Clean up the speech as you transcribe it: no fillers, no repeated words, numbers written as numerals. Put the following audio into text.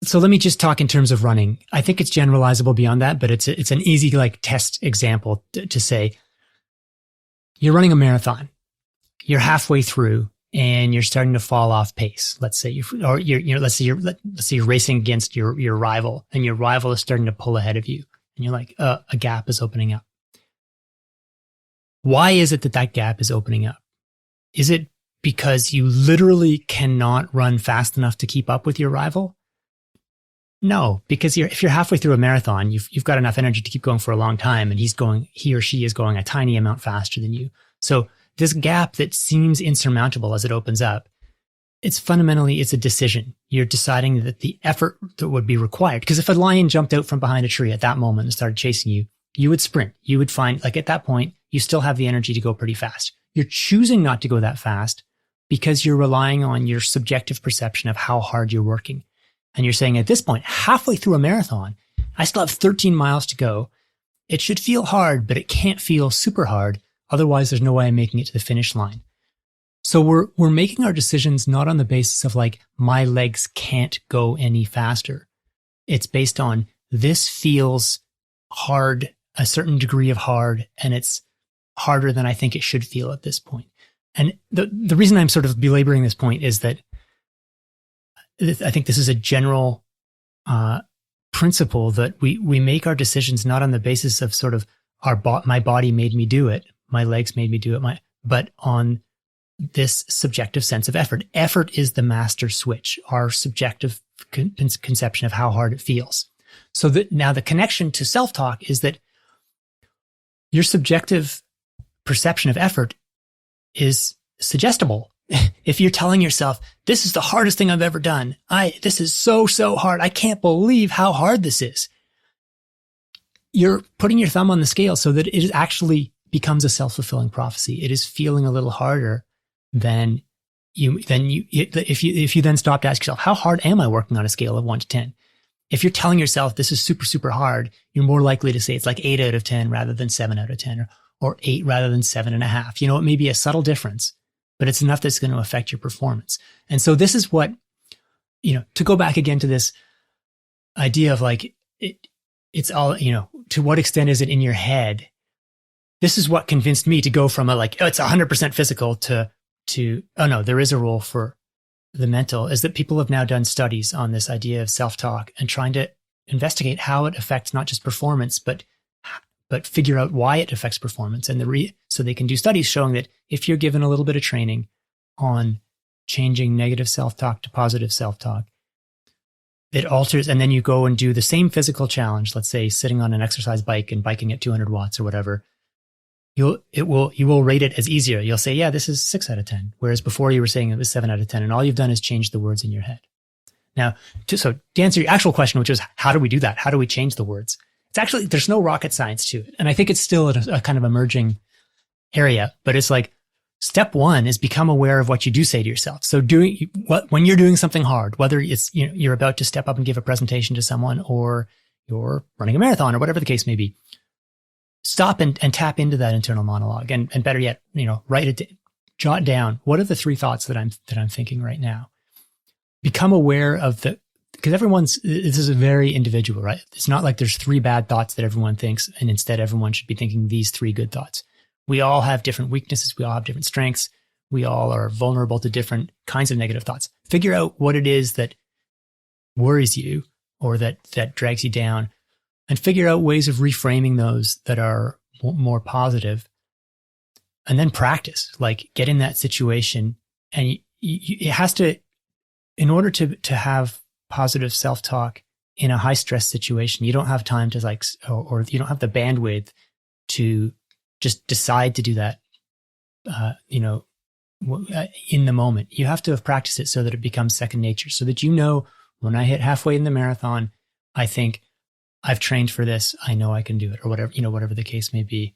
So let me just talk in terms of running. I think it's generalizable beyond that, but it's an easy like test example to say you're running a marathon. You're halfway through and you're starting to fall off pace. Let's say let's say you're racing against your rival, and your rival is starting to pull ahead of you, and you're like, a gap is opening up. Why is it that gap is opening up? Is it because you literally cannot run fast enough to keep up with your rival? No, because if you're halfway through a marathon, you've got enough energy to keep going for a long time, and he or she is going a tiny amount faster than you. So this gap that seems insurmountable as it opens up, it's a decision. You're deciding that the effort that would be required, because if a lion jumped out from behind a tree at that moment and started chasing you, you would sprint. You would find, like at that point, you still have the energy to go pretty fast. You're choosing not to go that fast because you're relying on your subjective perception of how hard you're working. And you're saying at this point, halfway through a marathon, I still have 13 miles to go. It should feel hard, but it can't feel super hard. Otherwise, there's no way I'm making it to the finish line. So we're making our decisions not on the basis of like, my legs can't go any faster. It's based on this feels hard, a certain degree of hard, and it's harder than I think it should feel at this point. And the reason I'm sort of belaboring this point is that I think this is a general principle that we make our decisions not on the basis of sort of my body made me do it, my legs made me do it, but on this subjective sense of effort. Effort is the master switch, our subjective conception of how hard it feels. So that now the connection to self-talk is that your subjective perception of effort is suggestible. If you're telling yourself, this is the hardest thing I've ever done. This is so hard. I can't believe how hard this is. You're putting your thumb on the scale so that it actually becomes a self-fulfilling prophecy. It is feeling a little harder than if you then stop to ask yourself, how hard am I working on a scale of 1 to 10? If you're telling yourself this is super hard, you're more likely to say it's like 8 out of 10 rather than 7 out of 10 or 8 rather than 7.5. It may be a subtle difference, but it's enough that's going to affect your performance. And so this is what, to go back again to this idea of like, it's all, to what extent is it in your head? This is what convinced me to go from it's 100% physical to, oh no, there is a role for the mental, is that people have now done studies on this idea of self-talk and trying to investigate how it affects not just performance, but figure out why it affects performance. And so they can do studies showing that if you're given a little bit of training on changing negative self-talk to positive self-talk, it alters, and then you go and do the same physical challenge, let's say sitting on an exercise bike and biking at 200 watts or whatever, you will rate it as easier. You'll say, yeah, this is 6 out of 10. Whereas before you were saying it was 7 out of 10, and all you've done is change the words in your head. Now, to answer your actual question, which is, how do we do that? How do we change the words? It's actually, there's no rocket science to it. And I think it's still a kind of emerging area, but it's like, step one is become aware of what you do say to yourself. So when you're doing something hard, whether it's, you're about to step up and give a presentation to someone, or you're running a marathon, or whatever the case may be, stop and tap into that internal monologue. And better yet, write it, jot down, what are the 3 thoughts that I'm thinking right now? Become aware of because this is a very individual, right? It's not like there's 3 bad thoughts that everyone thinks, and instead everyone should be thinking these 3 good thoughts. We all have different weaknesses. We all have different strengths. We all are vulnerable to different kinds of negative thoughts. Figure out what it is that worries you or that drags you down, and figure out ways of reframing those that are more positive. And then practice, like get in that situation. And it has to, in order to have positive self-talk in a high stress situation, you don't have time to or you don't have the bandwidth to just decide to do that, in the moment. You have to have practiced it so that it becomes second nature, so that when I hit halfway in the marathon, I think I've trained for this. I know I can do it, or whatever the case may be.